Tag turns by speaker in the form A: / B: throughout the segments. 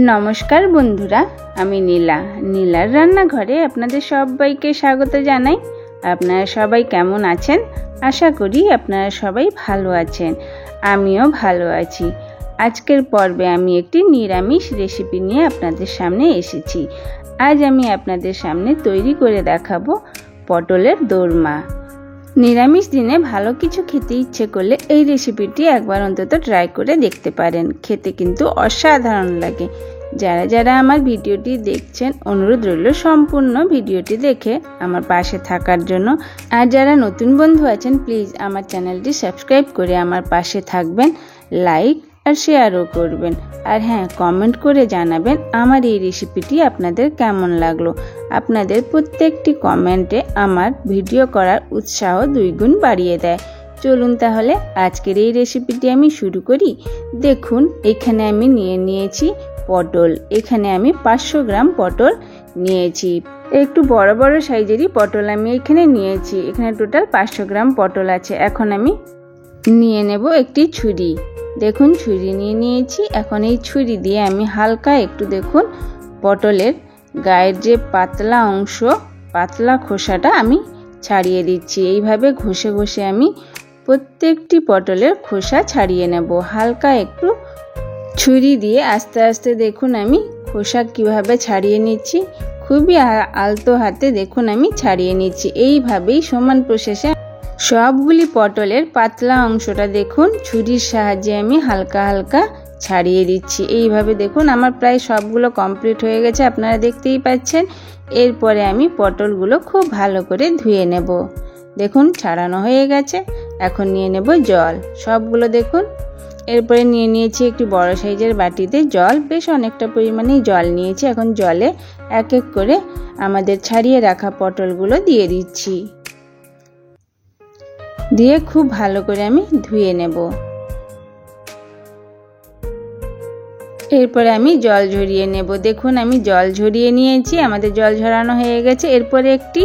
A: নমস্কার বন্ধুরা, আমি নীলার রান্নাঘরে আপনাদের সবাইকে স্বাগত জানাই। আপনারা সবাই কেমন আছেন? আশা করি আপনারা সবাই ভালো আছেন। আমিও ভালো আছি। আজকের পর্বে আমি একটি নিরামিষ রেসিপি নিয়ে আপনাদের সামনে এসেছি। আজ আমি আপনাদের সামনে তৈরি করে দেখাবো পটলের দোরমা। নিরামিষ দিনে ভালো কিছু খেতে ইচ্ছে করলে এই রেসিপিটি একবার অন্তত ট্রাই করে দেখতে পারেন। খেতে কিন্তু অসাধারণ লাগে। যারা যারা আমার ভিডিওটি দেখছেন, অনুরোধ রইল সম্পূর্ণ ভিডিওটি দেখে আমার পাশে থাকার জন্য। আর যারা নতুন বন্ধু আছেন, প্লিজ আমার চ্যানেলটি সাবস্ক্রাইব করে আমার পাশে থাকবেন, লাইক আর শেয়ারও করবেন। আর হ্যাঁ, কমেন্ট করে জানাবেন আমার এই রেসিপিটি আপনাদের কেমন লাগলো। আপনাদের প্রত্যেকটি কমেন্টে আমার ভিডিও করার উৎসাহ 2 গুণ বাড়িয়ে দেয়। চলুন তাহলে আজকের এই রেসিপিটি আমি শুরু করি। দেখুন, এখানে আমি নিয়েছি পটল। এখানে আমি 500 গ্রাম পটল নিয়েছি। একটু বড় বড় সাইজেরই পটল আমি এখানে নিয়েছি। এখানে টোটাল 500 গ্রাম পটল আছে। এখন আমি নিয়ে নেব একটি ছুরি। দেখুন, ছুরি নিয়েছি। এখন এই ছুরি দিয়ে আমি হালকা একটু দেখুন পটলের গায়ের যে পাতলা অংশ, পাতলা খোসাটা আমি ছাড়িয়ে দিচ্ছি। এইভাবে ঘষে ঘষে আমি প্রত্যেকটি পটলের খোসা ছাড়িয়ে নেব। হালকা একটু ছুরি দিয়ে আস্তে আস্তে দেখুন আমি খোসা কিভাবে ছাড়িয়ে নিচ্ছি। খুবই আলতো হাতে দেখুন আমি ছাড়িয়ে নিচ্ছি। এইভাবেই সমান প্রসেসে সবগুলি পটলের পাতলা অংশটা দেখুন ছুরির সাহায্যে আমি হালকা হালকা ছাড়িয়ে দিচ্ছি। এইভাবে দেখুন আমার প্রায় সবগুলো কমপ্লিট হয়ে গেছে, আপনারা দেখতেই পাচ্ছেন। এরপরে আমি পটলগুলো খুব ভালো করে ধুয়ে নেব। দেখুন ছাড়ানো হয়ে গেছে। এখন নিয়ে নেব জল, সবগুলো দেখুন। এরপরে নিয়েছি একটি বড় সাইজের বাটিতে জল, বেশ অনেকটা পরিমাণেই জল নিয়েছি। এখন জলে এক এক করে আমাদের ছাড়িয়ে রাখা পটলগুলো দিয়ে দিচ্ছি। দিয়ে খুব ভালো করে আমি ধুয়ে নেব। এরপরে আমি জল ঝরিয়ে নেব। দেখুন আমি জল ঝরিয়ে নিয়েছি, আমাদের জল ঝরানো হয়ে গেছে। এরপরে একটি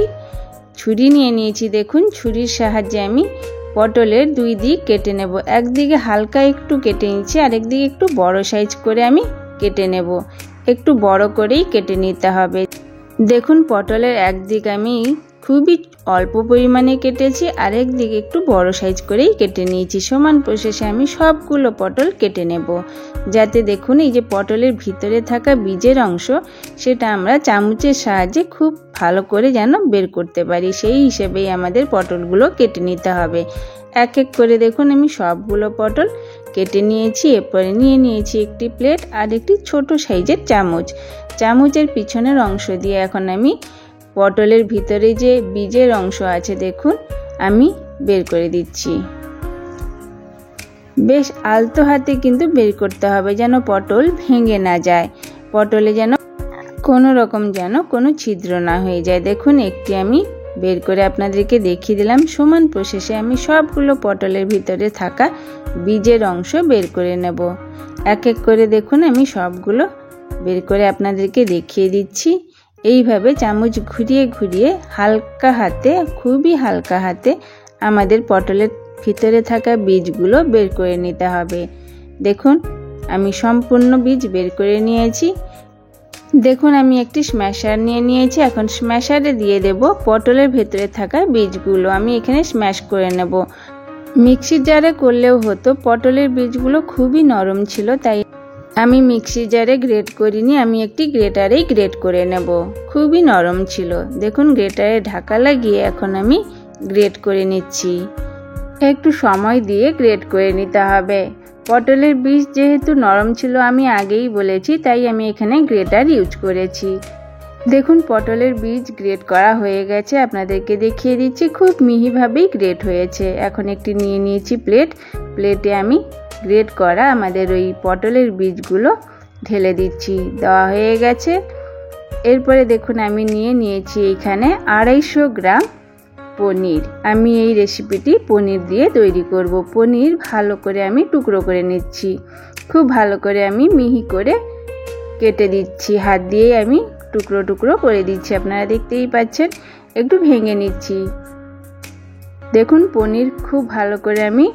A: ছুরি নিয়েছি। দেখুন ছুরির সাহায্যে আমি পটলের 2 দিক কেটে নেব। একদিকে হালকা একটু কেটে নিচ্ছি, আর একদিকে একটু বড় সাইজ করে আমি কেটে নেব। একটু বড় করেই কেটে নিতে হবে। দেখুন পটলের একদিক আমি খুবই অল্প পরিমাণে কেটেছি, আরেক দিকে একটু বড় সাইজ করেই কেটে নিয়েছি। সমান প্রসেসে আমি সবগুলো পটল কেটে নেব, যাতে দেখুন এই যে পটলের ভিতরে থাকা বীজের অংশ, সেটা আমরা চামচের সাহায্যে খুব ভালো করে যেন বের করতে পারি। সেই হিসেবেই আমাদের পটলগুলো কেটে নিতে হবে। এক এক করে দেখুন আমি সবগুলো পটল কেটে নিয়েছি। এরপরে নিয়েছি একটি প্লেট আর একটি ছোট সাইজের চামচ। চামচের পিছনের অংশ দিয়ে এখন আমি পটলের ভিতরে যে বীজের অংশ আছে দেখুন আমি বের করে দিচ্ছি। বেশ আলতো হাতে কিন্তু বের করতে হবে, যেন পটল ভেঙে না যায়, পটলে যেন কোনো রকম কোনো ছিদ্র না হয়ে যায়। দেখুন একটি আমি বের করে আপনাদেরকে দেখিয়ে দিলাম। সমান প্রসেসে আমি সবগুলো পটলের ভিতরে থাকা বীজের অংশ বের করে নেব। এক এক করে দেখুন আমি সবগুলো বের করে আপনাদেরকে দেখিয়ে দিচ্ছি। এইভাবে চামচ ঘুরিয়ে ঘুরিয়ে হালকা হাতে, খুবই হালকা হাতে আমাদের পটলের ভিতরে থাকা বীজগুলো বের করে নিতে হবে। দেখুন আমি সম্পূর্ণ বীজ বের করে নিয়েছি। দেখুন আমি একটি স্ম্যাশার নিয়েছি। এখন স্ম্যাশারে দিয়ে দেব পটলের ভেতরে থাকা বীজগুলো। আমি এখানে স্ম্যাশ করে নেব। মিক্সির জারে করলেও হতো, পটলের বীজগুলো খুবই নরম ছিল, তাই আমি মিক্সির জারে গ্রেট করিনি, আমি একটি গ্রেটারেই গ্রেট করে নেব। খুবই নরম ছিল। দেখুন গ্রেটারে ঢাকা লাগিয়ে এখন আমি গ্রেট করে নিচ্ছি। একটু সময় দিয়ে গ্রেট করে নিতে হবে। পটলের বীজ যেহেতু নরম ছিল, আমি আগেই বলেছি, তাই আমি এখানে গ্রেটার ইউজ করেছি। দেখুন পটলের বীজ গ্রেট করা হয়ে গেছে, আপনাদেরকে দেখিয়ে দিচ্ছি। খুব মিহিভাবেই গ্রেট হয়েছে। এখন একটি নিয়েছি প্লেটে আমি গ্রেট করা আমাদের ওই পটলের বীজগুলো ঢেলে দিচ্ছি। দেওয়া হয়ে গেছে। এরপরে দেখুন আমি নিয়েছি এখানে 250 গ্রাম পনির। আমি এই রেসিপিটি পনির দিয়ে তৈরি করব। পনির ভালো করে আমি টুকরো করে নিচ্ছি। খুব ভালো করে আমি মিহি করে কেটে দিচ্ছি। হাত দিয়ে আমি টুকরো টুকরো করে দিচ্ছি, আপনারা দেখতেই পাচ্ছেন। একটু ভেঙে নিচ্ছি। দেখুন পনির খুব ভালো করে আমি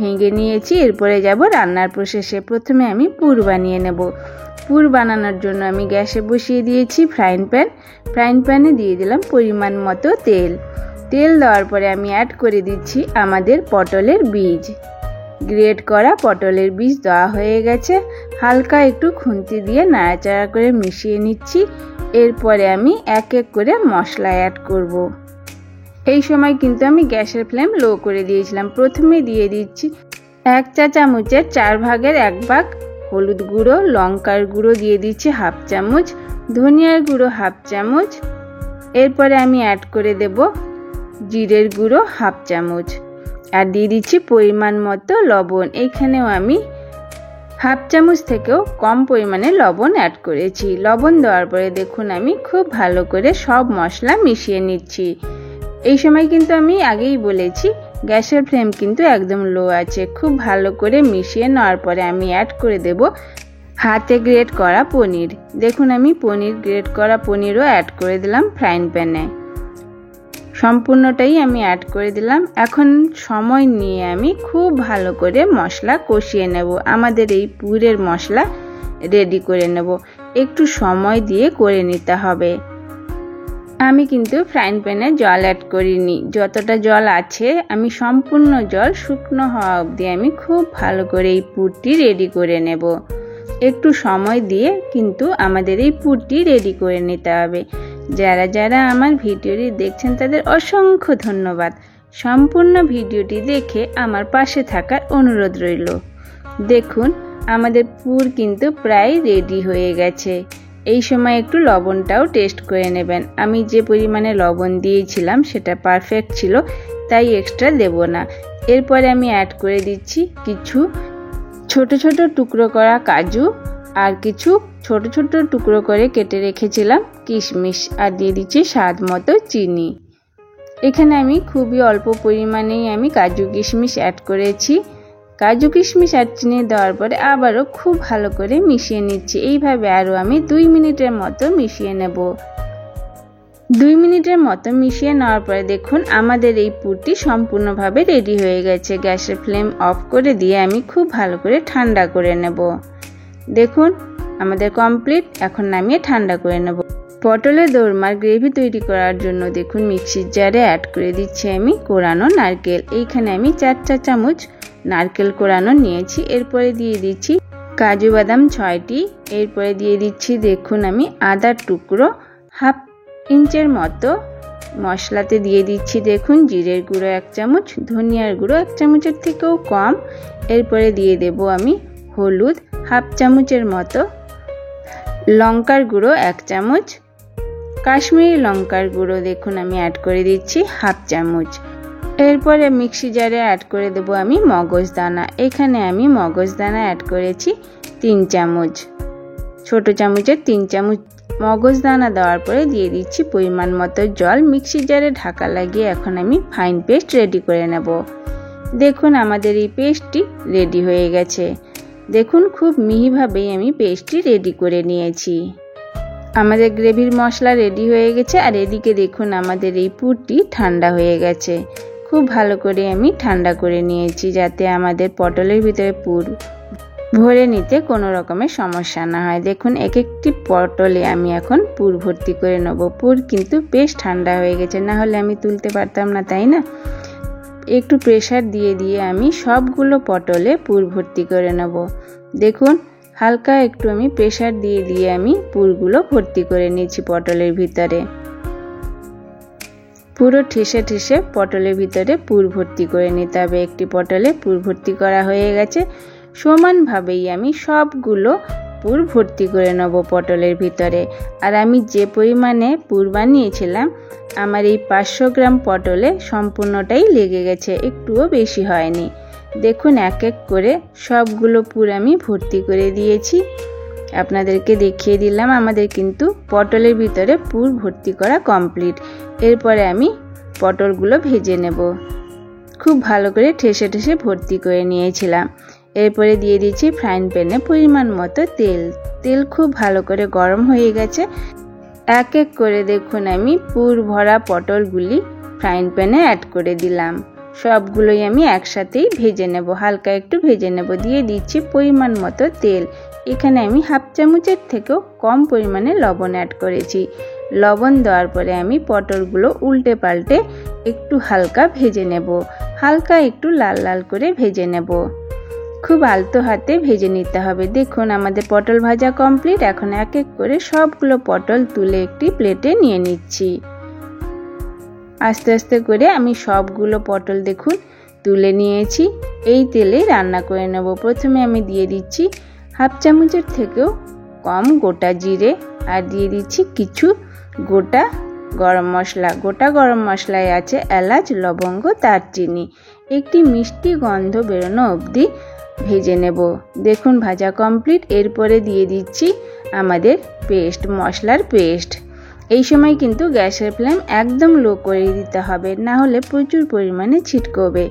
A: ভেঙে নিয়েছি। এরপরে যাব রান্নার প্রসেসে। প্রথমে আমি পুর বানিয়ে নেব। পুর বানানোর জন্য আমি গ্যাসে বসিয়ে দিয়েছি ফ্রাইং প্যানে দিয়ে দিলাম পরিমাণ মতো তেল দেওয়ার পরে আমি অ্যাড করে দিচ্ছি আমাদের পটলের বীজ। গ্রেট করা পটলের বীজ দেওয়া হয়ে গেছে। হালকা একটু খুন্তি দিয়ে নাড়াচাড়া করে মিশিয়ে নিচ্ছি। এরপরে আমি এক এক করে মশলা অ্যাড করব। এই সময় কিন্তু আমি গ্যাসের ফ্লেম লো করে দিয়েছিলাম। প্রথমে দিয়ে দিচ্ছি 1 চা চামচের 4 ভাগের 1 ভাগ হলুদ গুঁড়ো, লঙ্কার গুঁড়ো দিয়ে দিচ্ছি হাফ চামচ, ধনিয়ার গুঁড়ো হাফ চামচ। এরপরে আমি অ্যাড করে দেব জিরের গুঁড়ো হাফ চামচ আর দিয়ে দিচ্ছি পরিমাণ মতো লবণ। এইখানেও আমি হাফ চামচ থেকেও কম পরিমাণে লবণ অ্যাড করেছি। লবণ দেওয়ার পরে দেখুন আমি খুব ভালো করে সব মশলা মিশিয়ে নিচ্ছি। এই সময় কিন্তু আমি আগেই বলেছি গ্যাসের ফ্লেম কিন্তু একদম লো আছে। খুব ভালো করে মিশিয়ে নেওয়ার পরে আমি অ্যাড করে দেব হাতে গ্রেট করা পনির। দেখুন আমি গ্রেট করা পনিরও অ্যাড করে দিলাম ফ্রাইং প্যানে। সম্পূর্ণটাই আমি অ্যাড করে দিলাম। এখন সময় নিয়ে আমি খুব ভালো করে মশলা কষিয়ে নেব। আমাদের এই পুরের মশলা রেডি করে নেব। একটু সময় দিয়ে করে নিতে হবে। আমি কিন্তু ফ্রাইং প্যানে জল অ্যাড করিনি। যতটা জল আছে আমি সম্পূর্ণ জল শুকনো হওয়া অবধি আমি খুব ভালো করে এই পুরটি রেডি করে নেব। একটু সময় দিয়ে কিন্তু আমাদের এই পুরটি রেডি করে নিতে হবে। যারা যারা আমার ভিডিওটি দেখছেন তাদের অসংখ্য ধন্যবাদ। সম্পূর্ণ ভিডিওটি দেখে আমার পাশে থাকার অনুরোধ রইল। দেখুন আমাদের পুর কিন্তু প্রায় রেডি হয়ে গেছে। এই সময় একটু লবণটাও টেস্ট করে নেবেন। আমি যে পরিমাণে লবণ দিয়েছিলাম সেটা পারফেক্ট ছিল, তাই এক্সট্রা দেব না। এরপরে আমি অ্যাড করে দিচ্ছি কিছু ছোট ছোট টুকরো করা কাজু আর কিছু ছোট ছোট টুকরো করে কেটে রেখেছিলাম কিশমিশ আর দিয়ে দিচ্ছি স্বাদ মতো চিনি। এখানে আমি খুবই অল্প পরিমাণেই আমি কাজু কিশমিশ অ্যাড করেছি। কাজু কিশমিশ আর চিনি দেওয়ার পরে আবারও খুব ভালো করে মিশিয়ে নিচ্ছি। এইভাবে আরও আমি 2 মিনিটের মতো মিশিয়ে নেব। 2 মিনিটের মতো মিশিয়ে নেওয়ার পরে দেখুন আমাদের এই পুরটি সম্পূর্ণভাবে রেডি হয়ে গেছে। গ্যাসের ফ্লেম অফ করে দিয়ে আমি খুব ভালো করে ঠান্ডা করে নেব। দেখুন আমাদের কমপ্লিট। এখন নামিয়ে ঠান্ডা করে নেব। পটলের দোরমার গ্রেভি তৈরি করার জন্য দেখুন মিক্সির জারে অ্যাড করে দিচ্ছি আমি কোরানো নারকেল। এইখানে আমি 4 চা চামচ নারকেল কোরানো নিয়েছি। এরপরে দিয়ে দিচ্ছি কাজু বাদাম 6টি। এরপরে দিয়ে দিচ্ছি দেখুন আমি আদার টুকরো হাফ ইঞ্চের মতো। মশলাতে দিয়ে দিচ্ছি দেখুন জিরের গুঁড়ো 1 চামচ, ধনিয়ার গুঁড়ো 1 চামচের থেকেও কম। এরপরে দিয়ে দেব আমি হলুদ হাফ চামচের মতো, লঙ্কার গুঁড়ো 1 চামচ, কাশ্মীরি লঙ্কার গুঁড়ো দেখুন আমি অ্যাড করে দিচ্ছি হাফ চামচ। এরপরে মিক্সি জারে অ্যাড করে দেব আমি মগজদানা। এখানে আমি মগজদানা অ্যাড করেছি 3 চামচ, ছোট চামচের 3 চামচ মগজদানা দেওয়ার পরে দিয়ে দিচ্ছি পরিমাণ মতো জল। মিক্সি জারে ঢাকা লাগিয়ে এখন আমি ফাইন পেস্ট রেডি করে নেব। দেখুন আমাদের এই পেস্টটি রেডি হয়ে গেছে। দেখুন খুব মিহিভাবেই আমি পেস্টটি রেডি করে নিয়েছি। আমাদের গ্রেভির মশলা রেডি হয়ে গেছে। আর এদিকে দেখুন আমাদের এই পুরটি ঠান্ডা হয়ে গেছে। খুব ভালো করে আমি ঠান্ডা করে নিয়েছি যাতে আমাদের পটলের ভিতরে পুর ভরে নিতে কোনো রকমের সমস্যা না হয়। দেখুন এক একটি পটলে আমি এখন পুর ভর্তি করে নেব। পুর কিন্তু বেশ ঠান্ডা হয়ে গেছে, না হলে আমি তুলতে পারতাম না, তাই না? একটু প্রেসার দিয়ে দিয়ে আমি সবগুলো পটলে পুর ভর্তি করে নেব। দেখুন হালকা একটু আমি প্রেসার দিয়ে দিয়ে আমি পুরগুলো ভর্তি করে নিয়েছি পটলের ভিতরে। পুরো ঠেসে ঠেসে পটলের ভিতরে পুর ভর্তি করে নিতে হবে। একটি পটলে পুর ভর্তি করা হয়ে গেছে। সমানভাবেই আমি সবগুলো পুর ভর্তি করে নেব পটলের ভিতরে। আর আমি যে পরিমাণে পুর বানিয়েছিলাম আমার এই 500 গ্রাম পটলে সম্পূর্ণটাই লেগে গেছে, একটুও বেশি হয়নি। দেখুন এক এক করে সবগুলো পুর আমি ভর্তি করে দিয়েছি। আপনাদেরকে দেখিয়ে দিলাম আমাদের কিন্তু পটলের ভিতরে পুর ভর্তি করা কমপ্লিট। এরপরে আমি পটলগুলো ভেজে নেব। খুব ভালো করে ঠেসে ঠেসে ভর্তি করে নিয়েছিলাম। এরপরে দিয়ে দিচ্ছি ফ্রাইং প্যানে পরিমাণ মতো তেল। তেল খুব ভালো করে গরম হয়ে গেছে। এক এক করে দেখুন আমি পুর ভরা পটলগুলি ফ্রাইং প্যানে অ্যাড করে দিলাম। সবগুলোই আমি একসাথেই ভেজে নেব, হালকা একটু ভেজে নেব। দিয়ে দিচ্ছি পরিমাণ মতো তেল। এখানে আমি হাফ চামচের থেকেও কম পরিমাণে লবণ অ্যাড করেছি। লবণ দেওয়ার পরে আমি পটলগুলো উল্টে পাল্টে একটু হালকা ভেজে নেব, হালকা একটু লাল লাল করে ভেজে নেব। খুব আলতো হাতে ভেজে নিতে হবে। দেখুন আমাদের পটল ভাজা কমপ্লিট। এখন এক এক করে সবগুলো পটল তুলে একটি প্লেটে নিয়ে নিচ্ছি। আস্তে আস্তে করে আমি সবগুলো পটল দেখুন তুলে নিয়েছি। এই তেলে রান্না করে নেব। প্রথমে আমি দিয়ে দিচ্ছি হাফ চামচের থেকেও কম গোটা জিরে, আর দিয়ে দিচ্ছি কিছু গোটা গরম মশলা। গোটা গরম মশলায় আছে এলাচ, লবঙ্গ, দারচিনি। একটি মিষ্টি গন্ধ বেরোনো অবধি ভেজে নেব। দেখুন ভাজা কমপ্লিট। এরপরে দিয়ে দিচ্ছি আমাদের পেস্ট, মশলার পেস্ট। এই সময় কিন্তু গ্যাসের ফ্লেম একদম লো করে দিতে হবে, না হলে প্রচুর পরিমাণে ছিটকবে।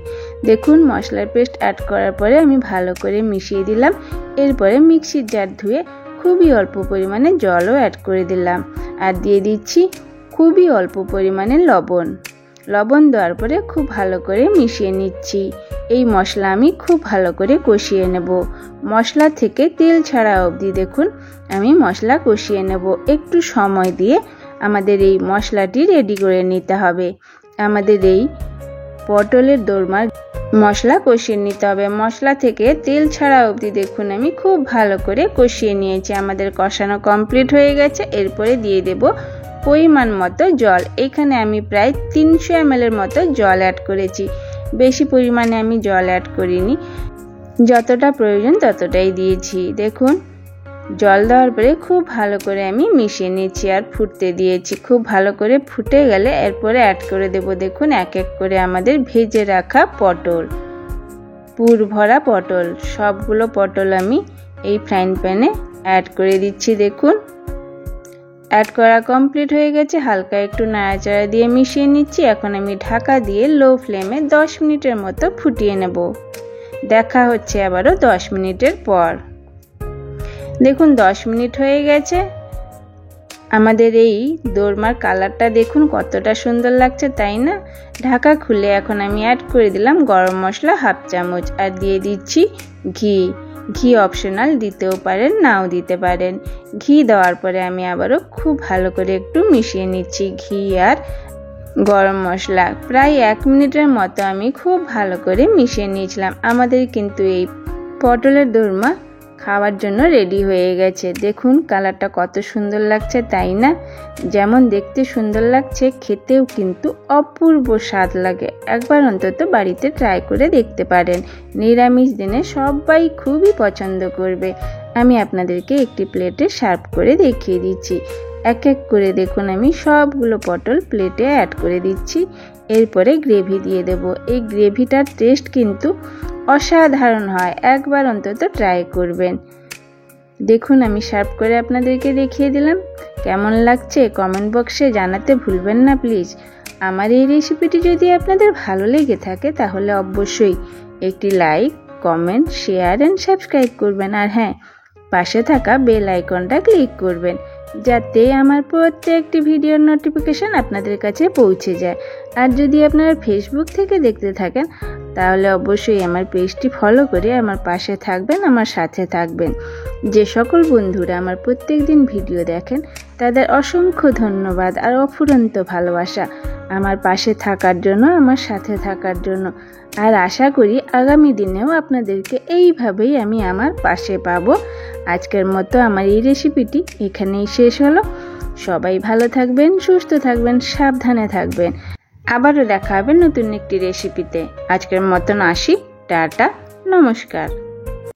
A: দেখুন মশলার পেস্ট অ্যাড করার পরে আমি ভালো করে মিশিয়ে দিলাম। এরপরে মিক্সির জার ধুয়ে খুবই অল্প পরিমাণে জলও অ্যাড করে দিলাম, আর দিয়ে দিচ্ছি খুবই অল্প পরিমাণে লবণ। লবণ দেওয়ার পরে খুব ভালো করে মিশিয়ে নিচ্ছি। এই মশলা আমি খুব ভালো করে কষিয়ে নেব, মশলা থেকে তেল ছাড়া অবধি দেখুন আমি মশলা কষিয়ে নেব। একটু সময় দিয়ে আমাদের এই মশলাটি রেডি করে নিতে হবে। আমাদের এই পটলের দোরমার মশলা কষিয়ে নিতে হবে। মশলা থেকে তেল ছাড়া অবধি দেখুন আমি খুব ভালো করে কষিয়ে নিয়েছি। আমাদের কষানো কমপ্লিট হয়ে গেছে। এরপরে দিয়ে দেব পরিমাণ মতো জল। এখানে আমি প্রায় 300 ml মতো জল অ্যাড করেছি, বেশি পরিমাণে আমি জল অ্যাড করিনি, যতটা প্রয়োজন ততটাই দিয়েছি। দেখুন জল দেওয়ার পরে খুব ভালো করে আমি মিশিয়ে নিচ্ছি আর ফুটতে দিয়েছি। খুব ভালো করে ফুটে গেলে এরপরে অ্যাড করে দেব দেখুন এক এক করে আমাদের ভেজে রাখা পটল, পুর ভরা পটল। সবগুলো পটল আমি এই ফ্রাইং প্যানে অ্যাড করে দিচ্ছি। দেখুন অ্যাড করা কমপ্লিট হয়ে গেছে। হালকা একটু নাড়াচাড়া দিয়ে মিশিয়ে নিচ্ছি। এখন আমি ঢাকা দিয়ে লো ফ্লেমে 10 মিনিটের মতো ফুটিয়ে নেব। দেখা হচ্ছে আবারও 10 মিনিটের পর। দেখুন 10 মিনিট হয়ে গেছে। আমাদের এই দোরমার কালারটা দেখুন কতটা সুন্দর লাগছে, তাই না? ঢাকা খুলে এখন আমি অ্যাড করে দিলাম গরম মশলা হাফ চামচ, আর দিয়ে দিচ্ছি ঘি। ঘি অপশনাল, দিতেও পারেন নাও দিতে পারেন। ঘি দেওয়ার পরে আমি আবারও খুব ভালো করে একটু মিশিয়ে নিচ্ছি ঘি আর গরম মশলা। প্রায় 1 মিনিটের মতো আমি খুব ভালো করে মিশিয়ে নিয়েছিলাম। আমাদের কিন্তু এই পটলের দোরমা খাওয়ার জন্য রেডি হয়ে গেছে। দেখুন কালারটা কত সুন্দর লাগছে, তাই না? যেমন দেখতে সুন্দর লাগছে, খেতেও কিন্তু অপূর্ব স্বাদ লাগে। একবার অন্তত বাড়িতে ট্রাই করে দেখতে পারেন। নিরামিষ দিনে সবাই খুবই পছন্দ করবে। আমি আপনাদেরকে একটি প্লেটে সার্ভ করে দেখিয়ে দিচ্ছি। এক এক করে দেখুন আমি সবগুলো পটল প্লেটে অ্যাড করে দিচ্ছি। এরপরে গ্রেভি দিয়ে দেব। এই গ্রেভিটার টেস্ট কিন্তু অসাধারণ হয়, একবার অন্তত ট্রাই করবেন। দেখুন আমি সার্ভ করে আপনাদেরকে দেখিয়ে দিলাম। কেমন লাগছে কমেন্ট বক্সে জানাতে ভুলবেন না প্লিজ। আমার এই রেসিপিটি যদি আপনাদের ভালো লেগে থাকে তাহলে অবশ্যই একটি like, comment, share and subscribe করবেন। আর হ্যাঁ, পাশে থাকা বেল আইকনটা ক্লিক করবেন, যাতে আমার প্রত্যেকটি ভিডিওর নোটিফিকেশন আপনাদের কাছে পৌঁছে যায়। আর যদি আপনারা ফেসবুক থেকে দেখতে থাকেন তাহলে অবশ্যই আমার পেজটি ফলো করে আমার পাশে থাকবেন, আমার সাথে থাকবেন। যে সকল বন্ধুরা আমার প্রত্যেক দিন ভিডিও দেখেন তাদের অসংখ্য ধন্যবাদ আর অফুরন্ত ভালোবাসা আমার পাশে থাকার জন্য, আমার সাথে থাকার জন্য। আর আশা করি আগামী দিনেও আপনাদেরকে এইভাবেই আমি আমার পাশে পাবো। আজকের মতো আমার এই রেসিপিটি এখানেই শেষ হলো। সবাই ভালো থাকবেন, সুস্থ থাকবেন, সাবধানে থাকবেন। আবারও দেখা হবে নতুন একটি রেসিপিতে। আজকের মতন আসি, টাটা, নমস্কার।